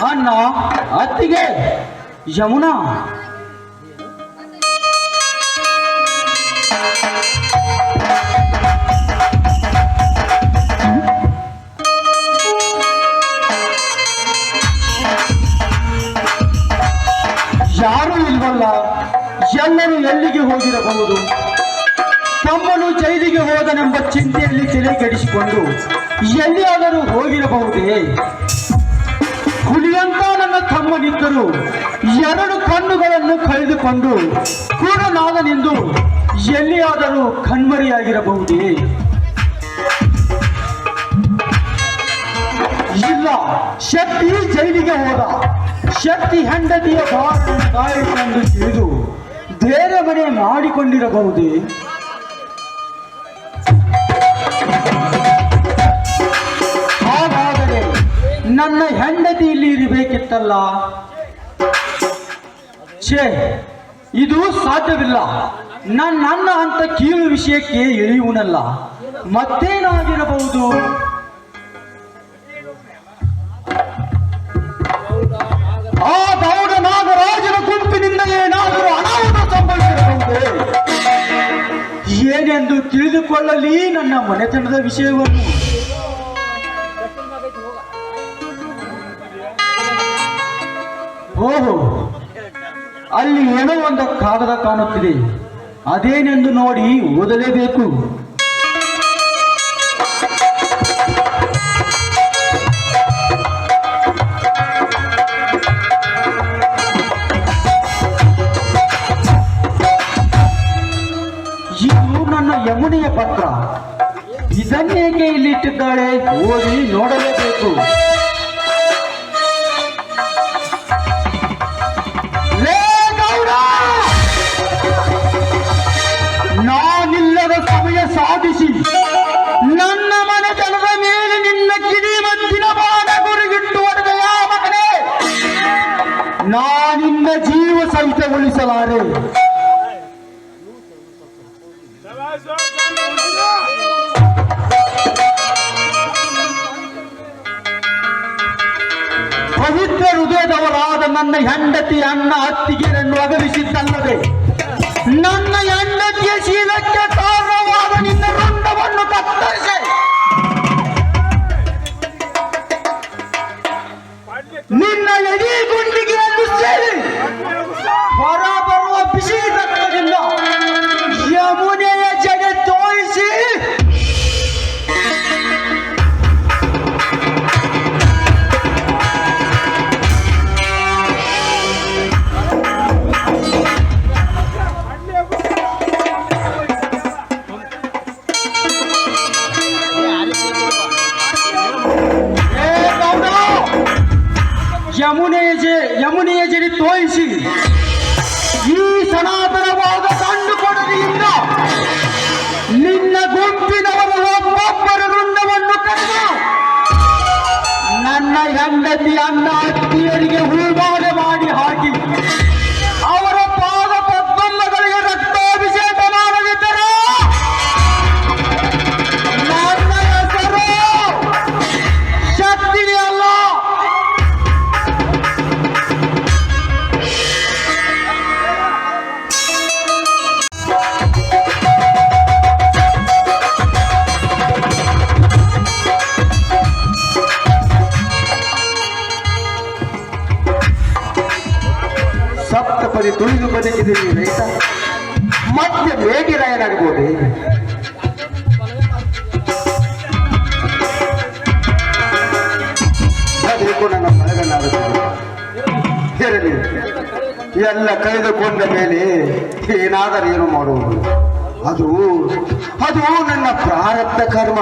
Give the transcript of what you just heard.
ಅಣ್ಣ ಅತ್ತಿಗೆ ಯಮುನಾ ಯಾರೂ ಇಲ್ವಲ್ಲ, ಎಲ್ಲರೂ ಎಲ್ಲಿಗೆ ಹೋಗಿರಬಹುದು? ತಮ್ಮನು ಜೈಲಿಗೆ ಹೋದನೆಂಬ ಚಿಂತೆಯಲ್ಲಿ ತಲೆ ಕೆಡಿಸಿಕೊಂಡು ಎಲ್ಲಿಯಾದರೂ ಹೋಗಿರಬಹುದೇ? ಹುಲಿಯಂತ ನನ್ನ ತಮ್ಮನಿದ್ದರು ಎರಡು ಕಣ್ಣುಗಳನ್ನು ಕಳೆದುಕೊಂಡು ಕೂಡನಾದನೆಂದು ಎಲ್ಲಿಯಾದರೂ ಕಣ್ಮರಿಯಾಗಿರಬಹುದೇ? ಇಲ್ಲ, ಶಕ್ತಿ ಜೈಲಿಗೆ ಹೋದ. ಶಕ್ತಿ ಹೆಂಡತಿಯ ಬಾಯನ್ನು ತಿಳಿದು ಬೇರೆ ಮನೆ ಮಾಡಿಕೊಂಡಿರಬಹುದೇ? ಹಾಗಾದರೆ ನನ್ನ ಹೆಂಡತಿ ಇಲ್ಲಿ ಇರಬೇಕಿತ್ತಲ್ಲ. ಛೇ, ಇದು ಸಾಧ್ಯವಿಲ್ಲ. ನನ್ನ ಅಂತ ಕೀಳು ವಿಷಯಕ್ಕೆ ಇಳಿಯುವನಲ್ಲ. ಮತ್ತೇನಾಗಿರಬಹುದು? ಆ ಗೌಡ ನಾಗರಾಜನ ಗುಂಪಿನಿಂದ ಏನಾದರೂ ಅನಾಹುತ ಸಂಭವಿಸಿರಬಹುದೇ? ಏನೆಂದು ತಿಳಿದುಕೊಳ್ಳಲಿ ನನ್ನ ಮನೆತನದ ವಿಷಯವನ್ನು. ಓಹೋ, ಅಲ್ಲಿ ಏನೋ ಒಂದು ಕಾಗದ ಕಾಣುತ್ತಿದೆ. ಅದೇನೆಂದು ನೋಡಿ ಓದಲೇಬೇಕು. ಇದು ನನ್ನ ಯಮುನೆಯ ಪತ್ರ. ಇದನ್ನೇಕೆ ಇಲ್ಲಿ ಇಟ್ಟಿದ್ದಾಳೆ? ಓದಿ ನೋಡಲೇಬೇಕು. ನಾನಿಲ್ಲದ ಸಮಯ ಸಾಧಿಸಿ ನನ್ನ ಮನೆತನದ ಮೇಲೆ ನಿನ್ನ ಕಿಡಿಮತ್ತಿನ ಬಾಣ ಗುರಿಗಿಟ್ಟು ಹೊಡೆದೆಯ ಮಗನೇ, ನಾನಿನ್ನ ಜೀವ ಸಹಿತಗೊಳಿಸಲಾರೆ. ಪವಿತ್ರ ಹೃದಯದವರಾದ ನನ್ನ ಹೆಂಡತಿ ಅನ್ನ ಅತ್ತಿಗೆಯನ್ನು ಅಗಲಿಸಿದ್ದಲ್ಲದೆ ನನ್ನ ಹೆಂಡತಿಯ ಶೀಲಕ್ಕೆ ಕಾರಣವಾದ ನಿನ್ನ ರುಂಡವನ್ನು ಕತ್ತರಿಸಿ ನಿನ್ನ ಎದೆ ಗುಂಡಿಗೆಯನ್ನು ಸೇರಿ ಹೊರ ಬರುವ ಬಿಸಿ ರಕ್ತದಿಂದ ಯಮುನೆಯ ಜಡೆ ತೋರಿಸಿ ಯಮುನೆಯ ಜಡಿ ತೋರಿಸಿ ಈ ಸನಾತನವಾದ ಕಂಡುಕೊಡಲಿಯಿಂದ ನಿನ್ನ ಗುಂಪಿನವರ ಒಬ್ಬೊಬ್ಬರ ರುಂಡವನ್ನು ಕರೆದು ನನ್ನ ಹೆಂಡತಿ ಅನ್ನ ಅತ್ತಿಯರಿಗೆ ಹೂಮಾಲೆ ಮಾಡಿ ಹಾಕಿ ಅವರ ಪಾದ ಪದ್ಮಗಳಿಗೆ ರಕ್ತಾಭಿಷೇಕ ಮಾಡದಿದ್ದರೆ ನನ್ನ ಹೆಸರು ಶಕ್ತಿನೇ ಅಲ್ಲ. ಸಪ್ತಪದಿ ತುಳಿದು ಬದುಕಿದ್ದೀರಿ ರೈತ, ಮತ್ತೆ ಮೇಘರಾಯನಾಗಬಹುದೇ? ಅದೇಕೋ ನನ್ನ ಮನಗನ್ನಾಗುತ್ತದೆ. ಇರಲಿ, ಎಲ್ಲ ಕಳೆದುಕೊಂಡ ಮೇಲೆ ಏನಾದರೂ ಏನು ಮಾಡುವುದು? ಅದು ನನ್ನ ಪ್ರಾರಬ್ಧ ಕರ್ಮ.